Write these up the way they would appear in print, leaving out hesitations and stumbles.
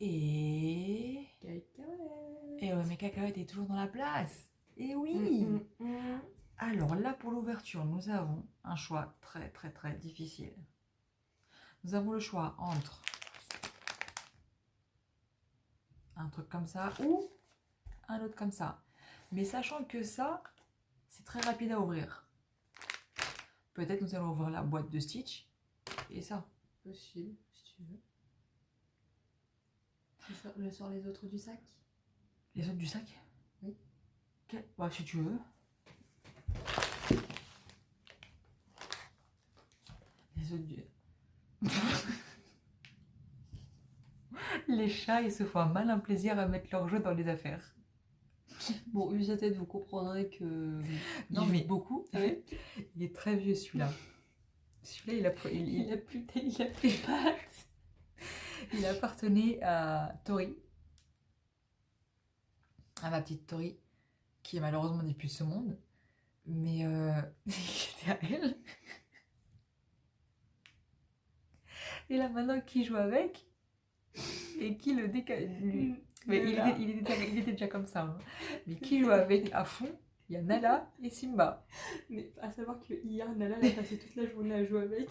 Et... Cacahuètes. Et ouais, mes cacahuètes est toujours dans la place. Et oui. Alors là, pour l'ouverture, nous avons un choix très très très difficile. Nous avons le choix entre un truc comme ça ou un autre comme ça. Mais sachant que ça, c'est très rapide à ouvrir. Peut-être nous allons ouvrir la boîte de Stitch et ça. Possible, si tu veux. Je sors les autres du sac. Les autres du sac? Oui. Ok, bah, si tu veux. Les autres du... Les chats, ils se font un malin plaisir à mettre leur jeu dans les affaires. Bon, vu sa tête, vous comprendrez que Non, il mais joue beaucoup. il est très vieux celui-là. Celui-là, Il a plus de pattes. il appartenait à Tori, à ma petite Tori, qui malheureusement n'est plus de ce monde. Mais c'était à elle. Et là maintenant, qui joue avec et qui le décale lui. Mais il était déjà comme ça. Hein. Mais qui joue avec à fond? Il y a Nala et Simba. Mais à savoir que hier, Nala, elle a passé toute la journée à jouer avec.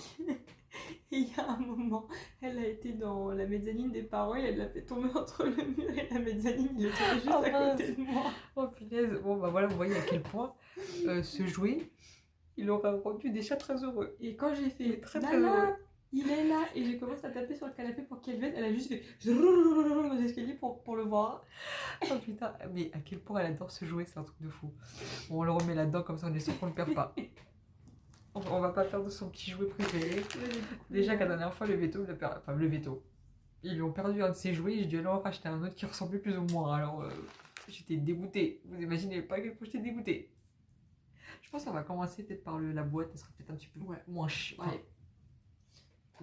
Et il y a un moment, elle a été dans la mezzanine des parents et elle l'a fait tomber entre le mur et la mezzanine. Il est tombé juste à côté de moi. Oh punaise. Bon bah voilà, vous voyez à quel point ce jouet, il aura rendu des chats très heureux. Et quand j'ai fait très Nala, heureux. il est là, et j'ai commencé à taper sur le canapé pour qu'elle vienne, elle a juste fait dans les escaliers pour le voir. Oh putain, mais à quel point elle adore ce jouet, c'est un truc de fou. Bon, on le remet là-dedans comme ça on est sûr qu'on ne le perd pas. On va pas perdre son petit jouet préféré. Déjà qu'à la dernière fois, le veto, enfin le veto. Ils lui ont perdu un de ses jouets, j'ai dû aller en racheter un autre qui ressemblait plus ou moins. Alors j'étais dégoûtée. Vous imaginez pas à quel point j'étais dégoûtée. Je pense qu'on va commencer peut-être par la boîte, ça sera peut-être un petit peu moins chiant. Ouais.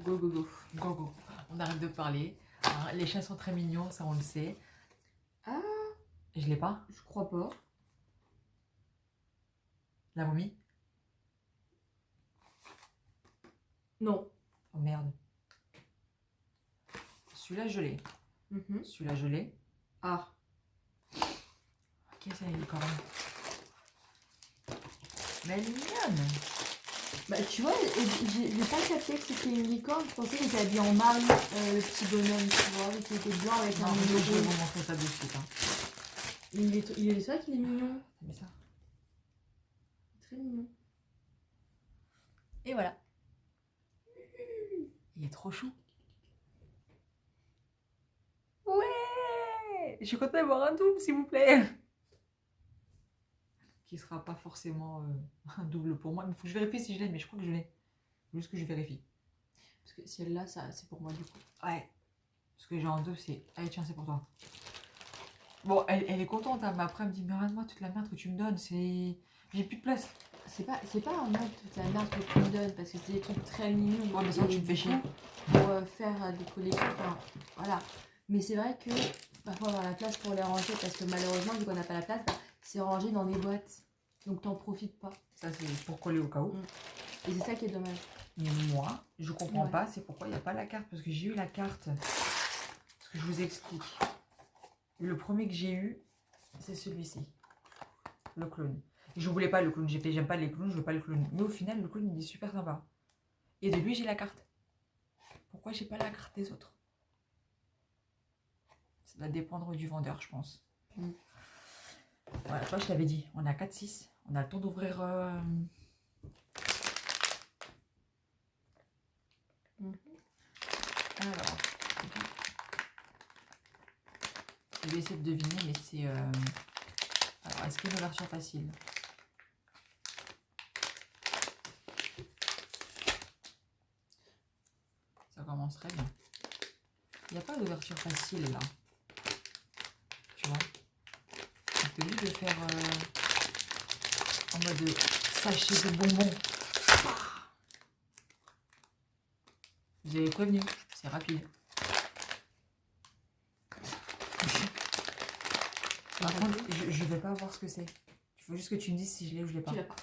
Go go go. Go go. On arrête de parler. Hein, les chats sont très mignons, ça on le sait. Ah, Je l'ai pas. je crois pas. La momie. Non. Oh merde. Celui-là je l'ai. Celui-là je l'ai. Ah. Ok, ça y est quand même. Mais elle est mignonne. Bah tu vois, j'ai pas capté que c'était une licorne, je pensais qu'elle était habillée en Marie, le petit bonhomme, tu vois, et qu'il était blanc avec un Non, je vais logo. vous montrer ça de suite. Hein. C'est vrai qu'il est mignon. T'as mis ça? Très mignon. Et voilà. Il est trop chou. Ouais. Je suis contente d'avoir un double, s'il vous plaît. Qui sera pas forcément un double pour moi. Il faut que je vérifie si je l'ai, mais je crois que je l'ai. Juste que je vérifie. Parce que si elle l'a, ça c'est pour moi du coup. Ouais. Ce que j'ai en deux, c'est... Allez, tiens, c'est pour toi. Bon, elle est contente, hein, mais après, elle me dit, mais regarde-moi toute la merde que tu me donnes, c'est... J'ai plus de place. C'est pas en mode toute la merde que tu me donnes, parce que c'est des trucs très mignons. Ouais, mais ça, tu me fais chier. Pour faire des collections, enfin, voilà. Mais c'est vrai que parfois avoir la place pour les ranger, parce que malheureusement, vu qu'on n'a pas la place, c'est rangé dans des boîtes. Donc t'en profites pas. Ça, c'est pour coller au cas où. Et c'est ça qui est dommage. Mais moi, je comprends pas, c'est pourquoi il n'y a pas la carte. Parce que j'ai eu la carte. Parce que je vous explique. Le premier que j'ai eu, c'est celui-ci. Le clown. Je voulais pas le clown. J'ai fait, j'aime pas les clowns, je veux pas le clown. Mais au final, le clown, il est super sympa. Et de lui, j'ai la carte. Pourquoi j'ai pas la carte des autres? Ça va dépendre du vendeur, je pense. Voilà, toi, je t'avais dit, on a 4-6. On a le temps d'ouvrir... Alors, je vais essayer de deviner, mais c'est... Alors, est-ce qu'il y a une ouverture facile? Ça commence très bien. Il n'y a pas d'ouverture facile, là. Tu vois? C'est obligé de faire en mode sachet de bonbons. Vous avez prévenu, c'est rapide. Par contre, je ne vais pas voir ce que c'est. Il faut juste que tu me dises si je l'ai ou je l'ai pas. Tu l'as pas.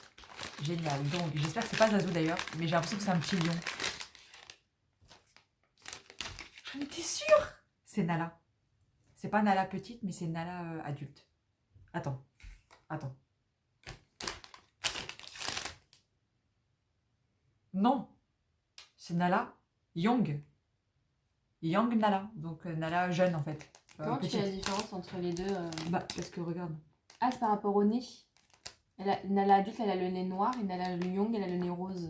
Génial. Donc, j'espère que c'est pas Zazu d'ailleurs, mais j'ai l'impression que c'est un petit lion. J'en étais sûre. C'est Nala. C'est pas Nala petite, mais c'est Nala adulte. Attends. Non, c'est Nala Young. Young Nala, donc Nala jeune en fait. Comment tu fais la différence entre les deux Bah, parce que regarde. Ah, c'est par rapport au nez. Nala adulte, elle a le nez noir et Nala young, elle a le nez rose.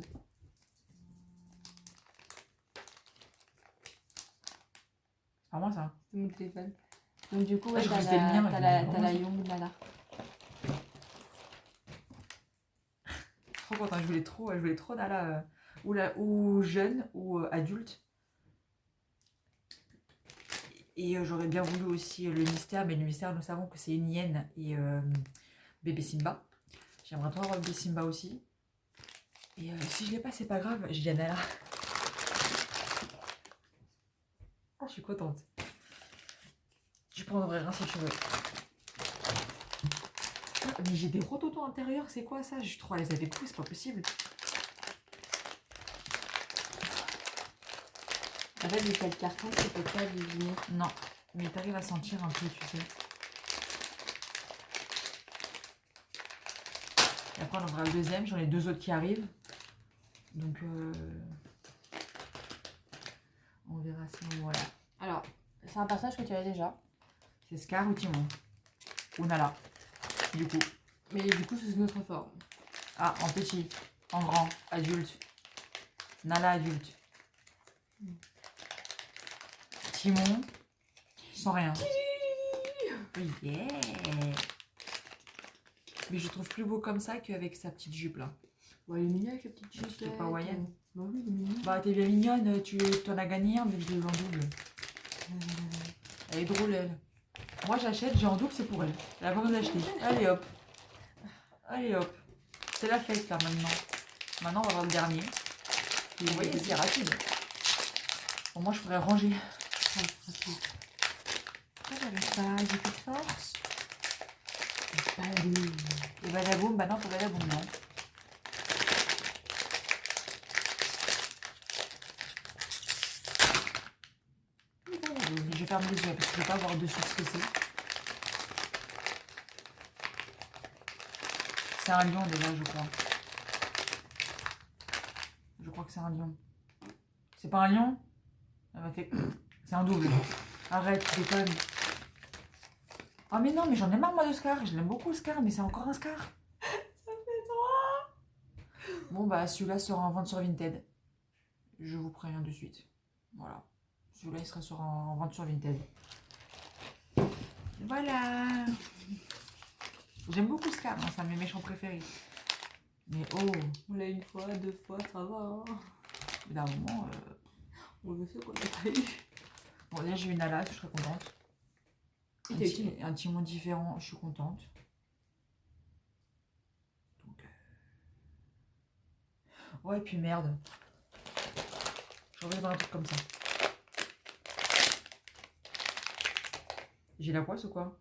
C'est pas moi ça. C'est mon téléphone. Donc du coup, Ah, ouais, je t'as crois que c'était le mien, t'as mais la non, young Nala. Trop content, je voulais trop Nala ou jeune ou adulte. Et j'aurais bien voulu aussi le mystère, mais le mystère, nous savons que c'est une hyène et bébé Simba. J'aimerais trop avoir bébé Simba aussi. Et si je l'ai pas, c'est pas grave, je dis à Nala. Ah, je suis contente. Tu peux en ouvrir un si tu veux. Ah, mais j'ai des rototons intérieurs, c'est quoi ça? Je crois les avait pris, c'est pas possible. En fait, vu qu'il y a le carton, tu peux pas deviner. Non, mais t'arrives à sentir un peu, tu sais. Et après, on ouvrira le deuxième. J'en ai 2 autres qui arrivent. Donc, on verra à ce moment-là. Alors, c'est un personnage que tu as déjà. C'est Scar ou Timon? Ou Nala, du coup. Mais du coup, sous une autre forme. Ah, en petit, en grand, adulte. Nala adulte. Timon, sans rien. Oui, yeah. Mais je trouve plus beau comme ça qu'avec sa petite jupe là. Ouais, il est mignon avec la petite jupe. T'es pas hawaïenne. Bah oui, il est mignon. Bah, t'es bien mignonne, tu en as gagné un, mais je l'ai eu en double. Elle est drôle, elle. Moi, j'achète, j'ai en double, c'est pour elle. Elle a pas besoin d'acheter. Allez hop. Allez hop. C'est la fête là maintenant. Maintenant, on va voir le dernier. Et vous voyez, c'est rapide. Bon, moi, je pourrais ranger. J'arrive pas, j'ai plus de force. Et badaboum, bah non, pas badaboum, non. Je ferme les yeux parce que je ne veux pas voir dessus ce que c'est. C'est un lion déjà, je crois. Je crois que c'est un lion. C'est pas un lion? Elle m'a fait... C'est un double. Arrête, tu déconnes. Ah mais non, mais j'en ai marre moi de Scar. Je l'aime beaucoup Scar, mais c'est encore un Scar. Ça fait trop. Bon bah celui-là sera en vente sur Vinted. Je vous préviens de suite. Voilà. Celui-là il sera en vente sur Vinted. Voilà. J'aime beaucoup Scar, hein, c'est un de mes méchants préférés. Mais oh, On l'a une fois, 2 fois, ça va. Hein. d'un moment... On veut ce qu'on n'a pas eu. Bon déjà j'ai eu Nala, je serais contente. Un Timon différent, je suis contente. Donc, ouais, et puis merde. J'aurais voir un truc comme ça. J'ai la poisse ou quoi?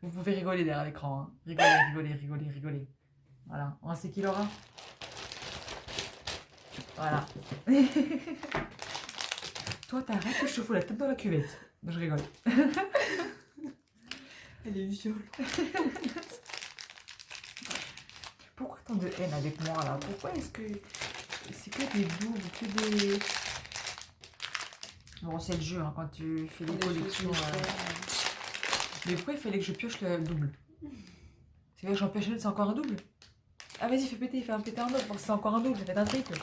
Vous pouvez rigoler derrière l'écran. Hein. Rigoler. Voilà. On sait qui l'aura. Voilà. Toi, t'arrêtes que je te fous la tête dans la cuvette. Non, je rigole. Elle est violente. Pourquoi tant de haine avec moi là? Pourquoi est-ce que c'est que des doubles, que des... Bon, c'est le jeu hein, quand tu fais des collections. Mais pourquoi il fallait que je pioche le double? C'est vrai que j'en pioche un autre, c'est encore un double? Ah vas-y, fais péter un autre, parce que c'est encore un double, ça fait un triple.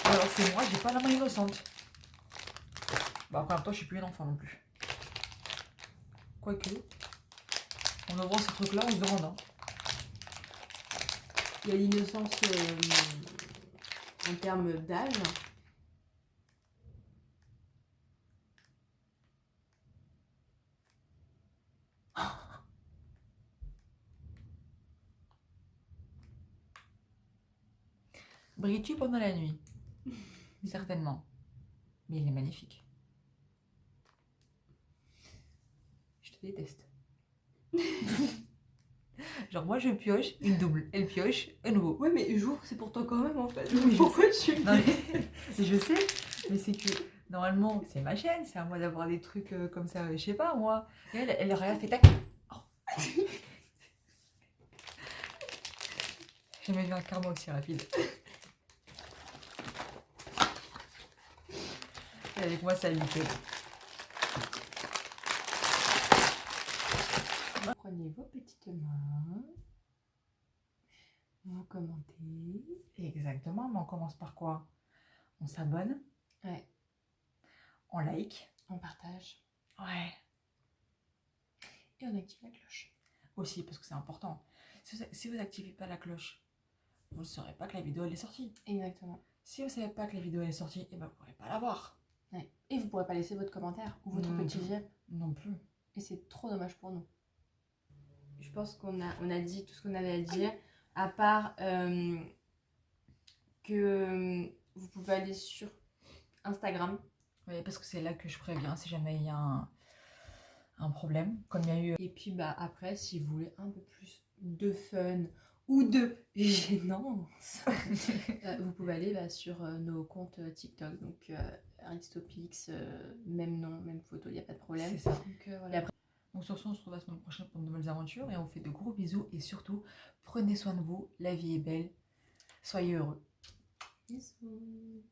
Alors c'est moi, j'ai pas la main innocente. Bah après, en même temps, je suis plus une enfant non plus. Quoique, en ouvrant ce truc-là, on se demande. Hein. Il y a l'innocence en termes d'âge. Brilles-tu pendant la nuit? Certainement. Mais il est magnifique. Je te déteste. Genre moi je pioche une double, elle pioche un nouveau. Ouais, mais j'ouvre, c'est pour toi quand même en fait. Oui, je Pourquoi tu Non, mais je sais, mais c'est que normalement c'est ma chaîne, c'est à moi d'avoir des trucs comme ça, je sais pas moi. Et elle aurait rien fait tac. Oh. J'ai jamais vu un karma aussi rapide. Et avec moi c'est habituel. Prenez vos petites mains. Vous commentez. Exactement, mais on commence par quoi? On s'abonne, Ouais. on like, On partage. ouais, Et on active la cloche. aussi parce que c'est important. Si vous n'activez pas la cloche, vous ne saurez pas que la vidéo elle est sortie. Exactement. Si vous ne savez pas que la vidéo elle est sortie, et ben vous pourrez pas la voir. Ouais. Et vous pourrez pas laisser votre commentaire ou votre Non petit plus. j'aime. Non plus. Et c'est trop dommage pour nous. Je pense qu'on a dit tout ce qu'on avait à dire. À part que vous pouvez aller sur Instagram. Oui, parce que c'est là que je préviens si jamais il y a un problème, comme il y a eu. Et puis bah après, si vous voulez un peu plus de fun ou de gênance, vous pouvez aller sur nos comptes TikTok. Donc Aristopix, même nom, même photo, il n'y a pas de problème. C'est ça. Donc, voilà. Et après, donc sur ce, on se retrouve la semaine prochaine pour de nouvelles aventures et on vous fait de gros bisous et surtout, prenez soin de vous, la vie est belle, soyez heureux. Bisous.